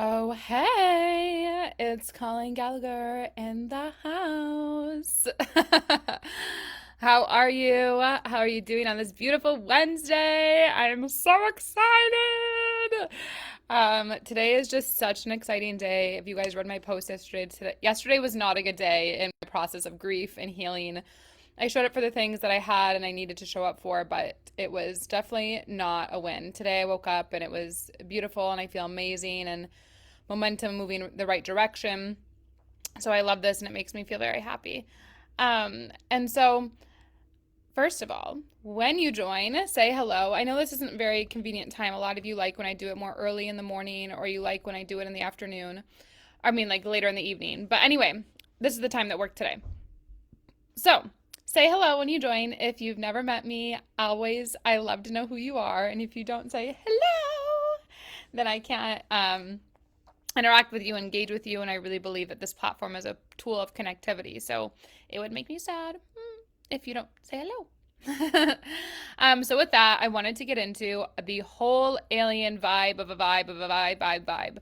Oh, hey, it's Colleen Gallagher in the house. How are you? How are you doing on this beautiful Wednesday? I'm so excited. Today is just such an exciting day. If you guys read my post yesterday was not a good day in my process of grief and healing. I showed up for the things that I had and I needed to show up for, but it was definitely not a win. Today I woke up and it was beautiful and I feel amazing and momentum moving the right direction. So I love this and it makes me feel very happy. And so, first of all, when you join, say hello. I know this isn't a very convenient time. A lot of you like when I do it more early in the morning, or you like when I do it in the afternoon. I mean, like later in the evening. But anyway, this is the time that worked today. So, say hello when you join. If you've never met me, I love to know who you are. And if you don't say hello, then I can't interact with you, engage with you, and I really believe that this platform is a tool of connectivity. So it would make me sad if you don't say hello. So with that, I wanted to get into the whole alien vibe of a vibe of a vibe.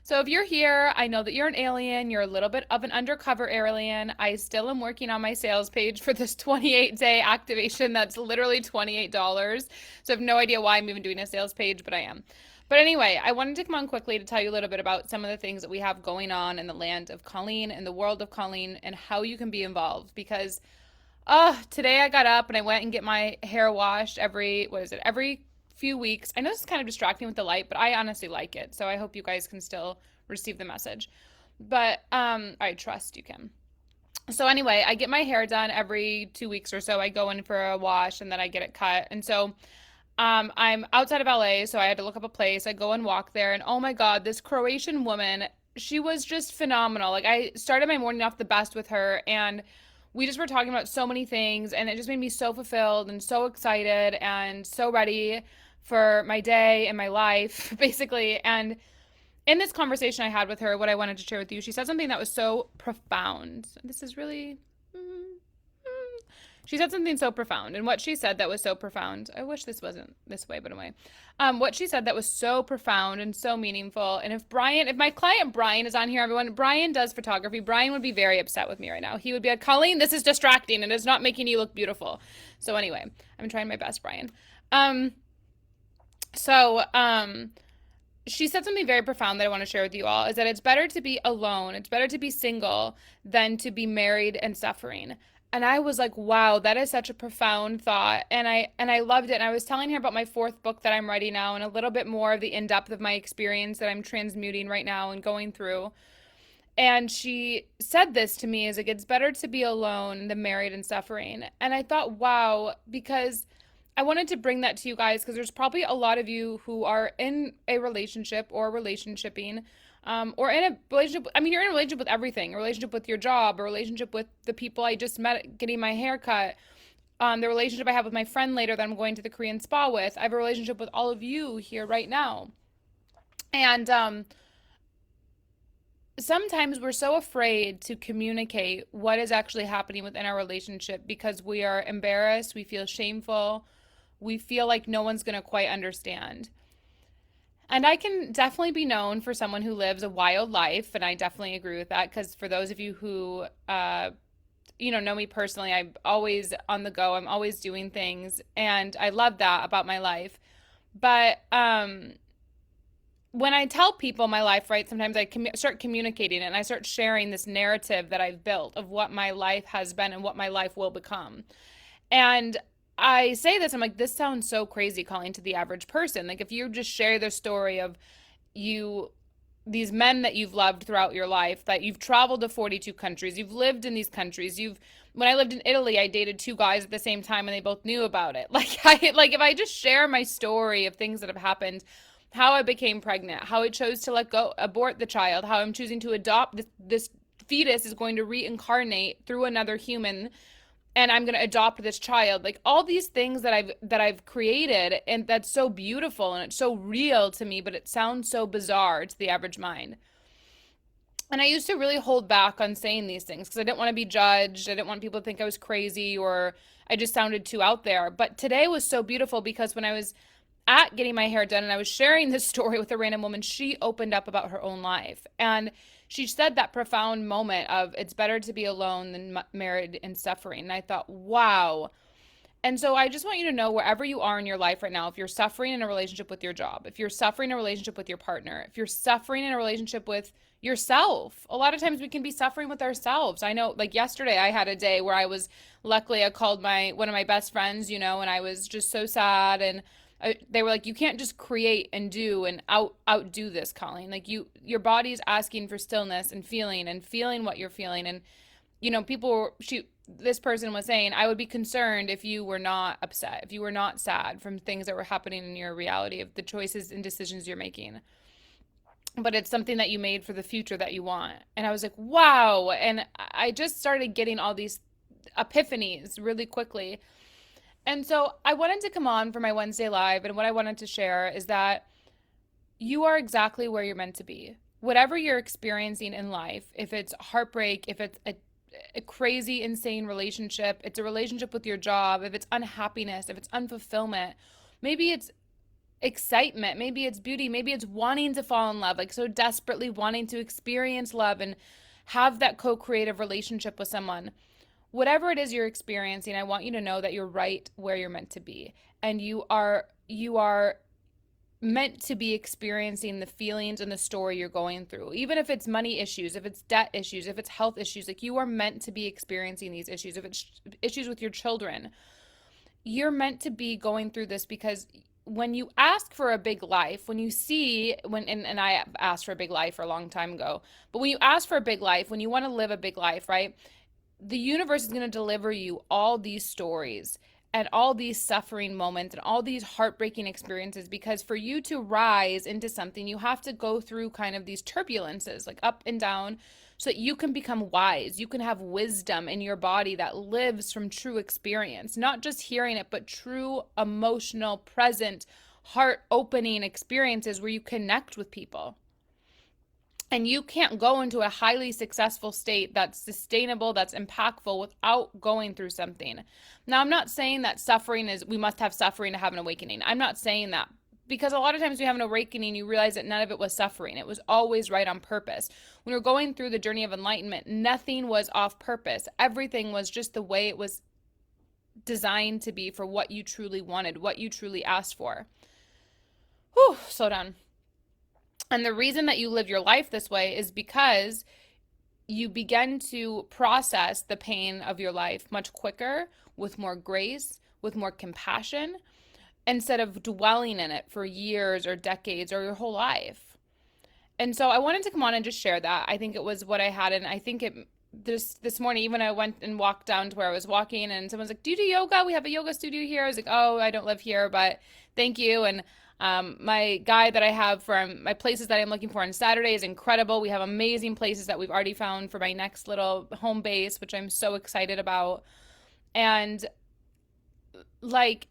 So if you're here, I know that you're an alien. You're a little bit of an undercover alien. I still am working on my sales page for this 28-day activation. That's literally $28. So I have no idea why I'm even doing a sales page, but I am. But anyway, I wanted to come on quickly to tell you a little bit about some of the things that we have going on in the land of Colleen, in the world of Colleen, and how you can be involved. Because today I got up and I went and get my hair washed every few weeks. I know this is kind of distracting with the light, but I honestly like it. So I hope you guys can still receive the message. But I trust you can. So anyway, I get my hair done every 2 weeks or so. I go in for a wash and then I get it cut. And so I'm outside of LA, so I had to look up a place. I go and walk there, and oh my God, this Croatian woman, she was just phenomenal. Like, I started my morning off the best with her, and we just were talking about so many things, and it just made me so fulfilled and so excited and so ready for my day and my life, basically. And in this conversation I had with her, what I wanted to share with you, she said something that was so profound. This is really. She said something so profound, and what she said that was so profound. I wish this wasn't this way, but anyway, what she said that was so profound and so meaningful. And if my client Brian is on here, everyone, Brian does photography. Brian would be very upset with me right now. He would be like, "Colleen, this is distracting and it's not making you look beautiful." So anyway, I'm trying my best, Brian. Um, so she said something very profound that I want to share with you all is that it's better to be alone, it's better to be single than to be married and suffering. And I was like, wow, that is such a profound thought. And I loved it. And I was telling her about my fourth book that I'm writing now and a little bit more of the in-depth of my experience that I'm transmuting right now and going through. And she said this to me is like, it's better to be alone than married and suffering. And I thought, wow, because I wanted to bring that to you guys because there's probably a lot of you who are in a relationship or relationshiping, or in a relationship. I mean, you're in a relationship with everything, a relationship with your job, a relationship with the people I just met getting my hair cut, the relationship I have with my friend later that I'm going to the Korean spa with. I have a relationship with all of you here right now. And sometimes we're so afraid to communicate what is actually happening within our relationship because we are embarrassed, we feel shameful, we feel like no one's going to quite understand. And I can definitely be known for someone who lives a wild life, and I definitely agree with that because for those of you who know me personally, I'm always on the go. I'm always doing things, and I love that about my life. But when I tell people my life, right, sometimes I start communicating it and I start sharing this narrative that I've built of what my life has been and what my life will become. And I say this, I'm like, this sounds so crazy, calling to the average person. Like, if you just share the story of you, these men that you've loved throughout your life, that you've traveled to 42 countries, you've lived in these countries, when I lived in Italy, I dated two guys at the same time and they both knew about it. Like if I just share my story of things that have happened, how I became pregnant, how I chose to abort the child, how I'm choosing to adopt this fetus is going to reincarnate through another human and I'm going to adopt this child. Like all these things that I've created, and that's so beautiful and it's so real to me, but it sounds so bizarre to the average mind. And I used to really hold back on saying these things because I didn't want to be judged. I didn't want people to think I was crazy or I just sounded too out there. But today was so beautiful because when I was at getting my hair done and I was sharing this story with a random woman, she opened up about her own life. And she said that profound moment of it's better to be alone than married and suffering. And I thought, wow. And so I just want you to know wherever you are in your life right now, if you're suffering in a relationship with your job, if you're suffering in a relationship with your partner, if you're suffering in a relationship with yourself, a lot of times we can be suffering with ourselves. I know, like yesterday, I had a day where luckily I called one of my best friends, and I was just so sad. And they were like, you can't just create and do and outdo this, Colleen. Like your body's asking for stillness and feeling what you're feeling. And this person was saying, I would be concerned if you were not upset, if you were not sad from things that were happening in your reality of the choices and decisions you're making. But it's something that you made for the future that you want. And I was like, wow. And I just started getting all these epiphanies really quickly. And so I wanted to come on for my Wednesday Live. And what I wanted to share is that you are exactly where you're meant to be. Whatever you're experiencing in life, if it's heartbreak, if it's a crazy, insane relationship, it's a relationship with your job, if it's unhappiness, if it's unfulfillment, maybe it's excitement, maybe it's beauty, maybe it's wanting to fall in love, like so desperately wanting to experience love and have that co-creative relationship with someone. Whatever it is you're experiencing, I want you to know that you're right where you're meant to be. And you are meant to be experiencing the feelings and the story you're going through. Even if it's money issues, if it's debt issues, if it's health issues, like you are meant to be experiencing these issues. If it's issues with your children, you're meant to be going through this because when you ask for a big life, when you see, and I asked for a big life for a long time ago, but when you ask for a big life, when you want to live a big life, right? The universe is going to deliver you all these stories and all these suffering moments and all these heartbreaking experiences, because for you to rise into something, you have to go through kind of these turbulences, like up and down, so that you can become wise. You can have wisdom in your body that lives from true experience, not just hearing it, but true emotional, present, heart opening experiences where you connect with people. And you can't go into a highly successful state that's sustainable, that's impactful without going through something. Now, I'm not saying that we must have suffering to have an awakening. I'm not saying that, because a lot of times we have an awakening, you realize that none of it was suffering. It was always right on purpose. When we're going through the journey of enlightenment, nothing was off purpose. Everything was just the way it was designed to be for what you truly wanted, what you truly asked for. Whew, slow down. And the reason that you live your life this way is because you begin to process the pain of your life much quicker, with more grace, with more compassion, instead of dwelling in it for years or decades or your whole life. And so I wanted to come on and just share that. I think it was what I had, and I think this morning, even I went and walked down to where I was walking, and someone's like, do you do yoga? We have a yoga studio here. I was like, oh, I don't live here, but thank you. And my guide that I have for my places that I'm looking for on Saturday is incredible. We have amazing places that we've already found for my next little home base, which I'm so excited about. And like,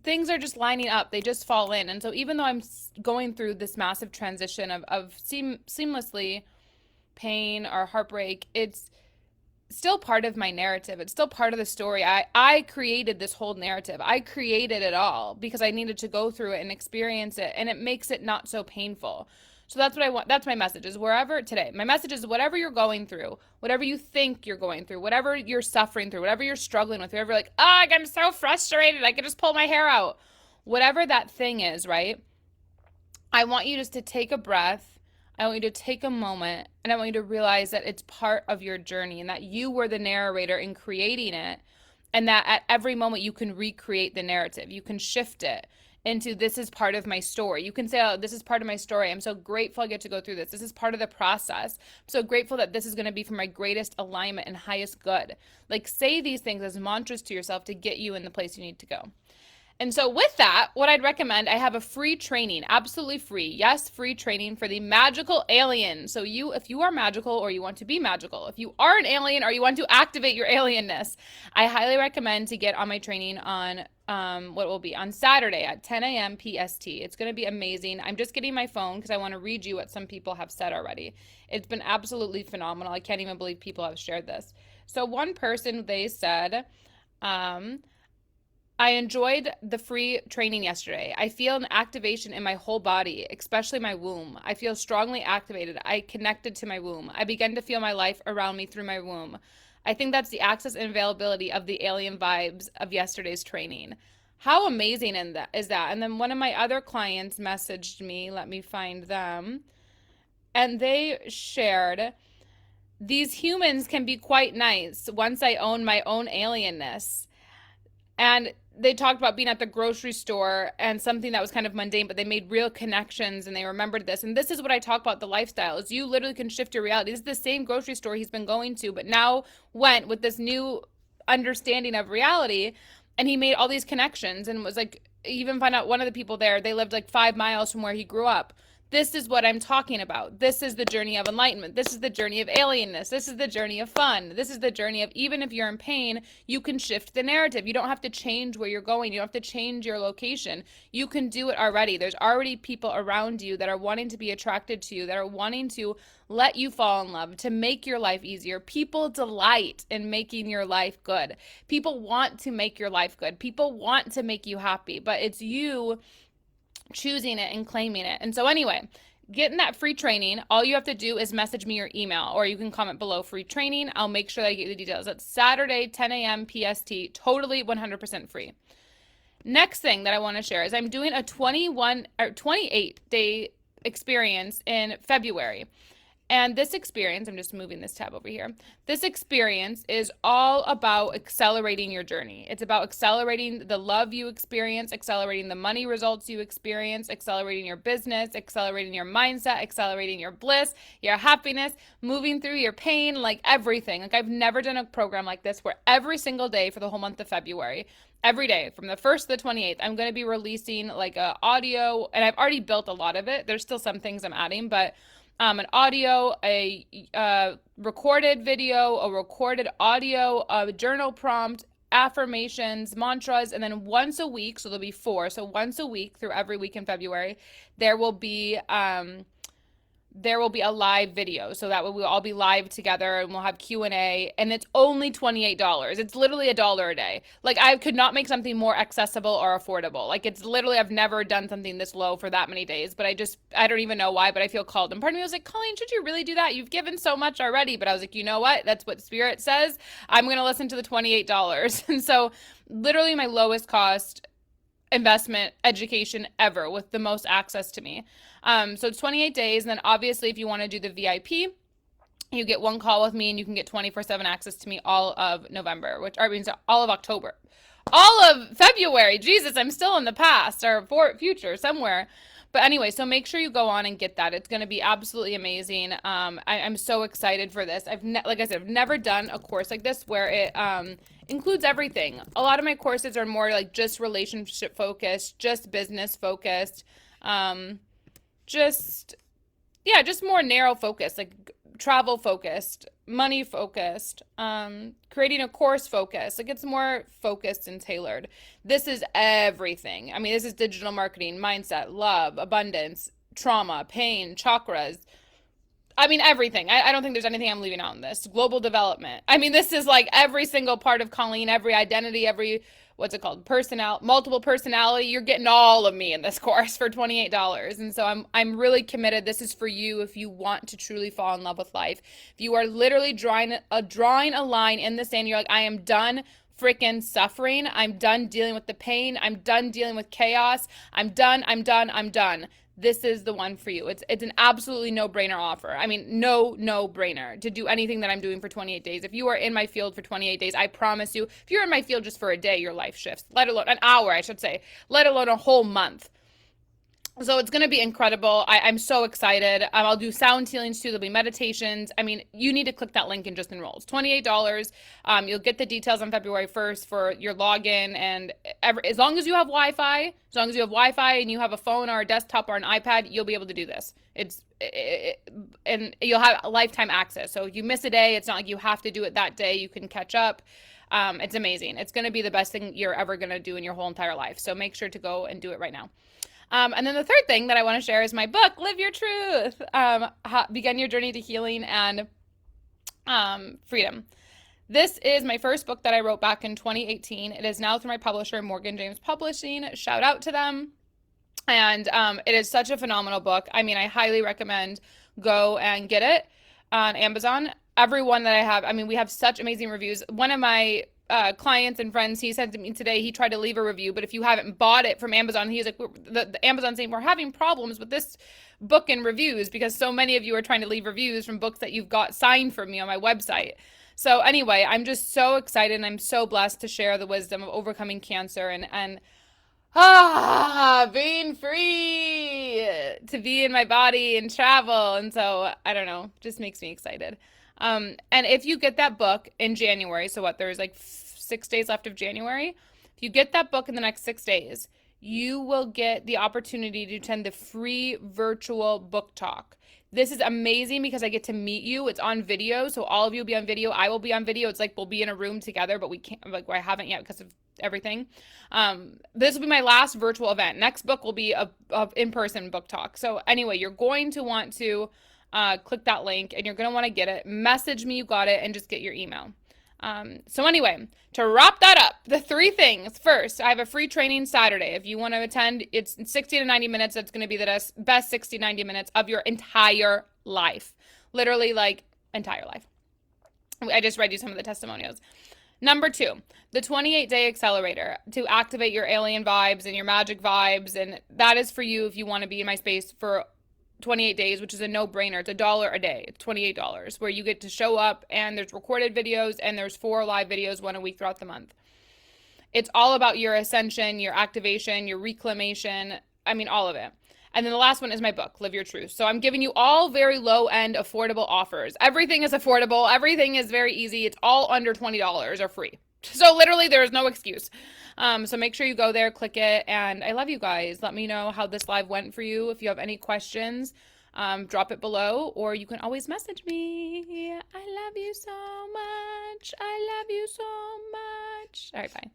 things are just lining up. They just fall in. And so even though I'm going through this massive transition of seamlessly pain or heartbreak, it's still part of my narrative. It's still part of the story. I created this whole narrative. I created it all because I needed to go through it and experience it, and it makes it not so painful. So that's what I want. That's my message, is my message is whatever you're going through, whatever you think you're going through, whatever you're suffering through, whatever you're struggling with, whatever you're like, oh, I'm so frustrated, I could just pull my hair out. Whatever that thing is, right? I want you just to take a breath. I want you to take a moment, and I want you to realize that it's part of your journey and that you were the narrator in creating it, and that at every moment you can recreate the narrative. You can shift it into, this is part of my story. You can say, oh, this is part of my story. I'm so grateful I get to go through this. This is part of the process. I'm so grateful that this is going to be for my greatest alignment and highest good. Like, say these things as mantras to yourself to get you in the place you need to go. And so with that, what I'd recommend, I have a free training, absolutely free. Yes, free training for the magical alien. So if you are magical or you want to be magical, if you are an alien or you want to activate your alienness, I highly recommend to get on my training on what will be on Saturday at 10 a.m. PST. It's going to be amazing. I'm just getting my phone because I want to read you what some people have said already. It's been absolutely phenomenal. I can't even believe people have shared this. So one person, they said, I enjoyed the free training yesterday. I feel an activation in my whole body, especially my womb. I feel strongly activated. I connected to my womb. I began to feel my life around me through my womb. I think that's the access and availability of the alien vibes of yesterday's training. How amazing is that? And then one of my other clients messaged me, let me find them, and they shared, these humans can be quite nice once I own my own alienness. And they talked about being at the grocery store and something that was kind of mundane, but they made real connections and they remembered this. And this is what I talk about, the lifestyle, is you literally can shift your reality. This is the same grocery store he's been going to, but now went with this new understanding of reality. And he made all these connections and was like, even find out one of the people there, they lived like 5 miles from where he grew up. This is what I'm talking about. This is the journey of enlightenment. This is the journey of alienness. This is the journey of fun. This is the journey of, even if you're in pain, you can shift the narrative. You don't have to change where you're going. You don't have to change your location. You can do it already. There's already people around you that are wanting to be attracted to you, that are wanting to let you fall in love, to make your life easier. People delight in making your life good. People want to make your life good. People want to make you happy, but it's you choosing it and claiming it. And so anyway, getting that free training, all you have to do is message me your email, or you can comment below free training. I'll make sure that I get you the details. It's Saturday, 10 a.m. PST, totally 100% free. Next thing that I want to share is I'm doing a 28-day experience in February. And this experience, I'm just moving this tab over here. This experience is all about accelerating your journey. It's about accelerating the love you experience, accelerating the money results you experience, accelerating your business, accelerating your mindset, accelerating your bliss, your happiness, moving through your pain, like everything. Like I've never done a program like this where every single day for the whole month of February, every day from the 1st to the 28th, I'm going to be releasing like a audio, and I've already built a lot of it. There's still some things I'm adding, but an audio, a recorded video, a recorded audio, a journal prompt, affirmations, mantras, and then once a week, so there'll be 4. So once a week through every week in February, there will be a live video. So that we'll all be live together and we'll have Q&A, and it's only $28. It's literally $1 a day. Like I could not make something more accessible or affordable. Like it's literally, I've never done something this low for that many days, but I don't even know why, but I feel called. And part of me was like, Colleen, should you really do that? You've given so much already. But I was like, you know what? That's what Spirit says. I'm going to listen to the $28. And so literally my lowest cost investment education ever with the most access to me. So it's 28 days. And then obviously if you want to do the VIP, you get one call with me and you can get 24/7 access to me all of November, which means all of October, all of February. Jesus, I'm still in the past or future somewhere. But anyway, so make sure you go on and get that. It's going to be absolutely amazing. I'm so excited for this. Like I said, I've never done a course like this where it includes everything. A lot of my courses are more like just relationship focused, just business focused, just more narrow focus, like travel focused, money focused, creating a course focus. Like it's more focused and tailored. This is everything. I mean, this is digital marketing, mindset, love, abundance, trauma, pain, chakras. I mean, everything. I don't think there's anything I'm leaving out in this. Global development. I mean, this is like every single part of Colleen, every identity, every, what's it called? Multiple personality. You're getting all of me in this course for $28. And so I'm really committed. This is for you if you want to truly fall in love with life. If you are literally drawing a line in the sand, you're like, I am done freaking suffering. I'm done dealing with the pain. I'm done dealing with chaos. I'm done. This is the one for you. It's an absolutely no-brainer offer. I mean, no-brainer to do anything that I'm doing for 28 days. If you are in my field for 28 days, I promise you, if you're in my field just for a day, your life shifts, let alone an hour, I should say, let alone a whole month. So it's going to be incredible. I'm so excited. I'll do sound healings too. There'll be meditations. I mean, you need to click that link and just enroll. It's $28. You'll get the details on February 1st for your login. And as long as you have Wi-Fi, and you have a phone or a desktop or an iPad, you'll be able to do this. And you'll have lifetime access. So if you miss a day, it's not like you have to do it that day. You can catch up. It's amazing. It's going to be the best thing you're ever going to do in your whole entire life. So make sure to go and do it right now. And then the third thing that I want to share is my book, Live Your Truth, Begin Your Journey to Healing and Freedom. This is my first book that I wrote back in 2018. It is now through my publisher, Morgan James Publishing. Shout out to them. And it is such a phenomenal book. I mean, I highly recommend go and get it on Amazon. Everyone that I have, I mean, we have such amazing reviews. One of my clients and friends, he said to me today, he tried to leave a review, but if you haven't bought it from Amazon, he's like, the Amazon saying we're having problems with this book and reviews because so many of you are trying to leave reviews from books that you've got signed from me on my website. So anyway, I'm just so excited and I'm so blessed to share the wisdom of overcoming cancer and being free to be in my body and travel. And so, I don't know, just makes me excited. And if you get that book in January, so what, there's like 6 days left of January. If you get that book in the next 6 days, you will get the opportunity to attend the free virtual book talk. This is amazing because I get to meet you. It's on video, so all of you will be on video. I will be on video. It's like we'll be in a room together, but we can't, like, I haven't yet because of everything. This will be my last virtual event. Next book will be a in-person book talk. So anyway, you're going to want to click that link and you're going to want to get it. Message me you got it and just get your email. So anyway, to wrap that up, the 3 things. First, I have a free training Saturday. If you want to attend, it's 60 to 90 minutes. That's going to be the best 60, 90 minutes of your entire life. Literally, like, entire life. I just read you some of the testimonials. Number 2, the 28-day accelerator to activate your alien vibes and your magic vibes. And that is for you if you want to be in my space for 28 days, which is a no-brainer. It's $1 a day. It's $28 where you get to show up and there's recorded videos and there's 4 live videos, 1 a week throughout the month. It's all about your ascension, your activation, your reclamation. I mean, all of it. And then the last one is my book, Live Your Truth. So I'm giving you all very low-end affordable offers. Everything is affordable. Everything is very easy. It's all under $20 or free. So literally there is no excuse. So make sure you go there, click it, and I love you guys. Let me know how this live went for you. If you have any questions, drop it below, or you can always message me. I love you so much. I love you so much. All right, bye.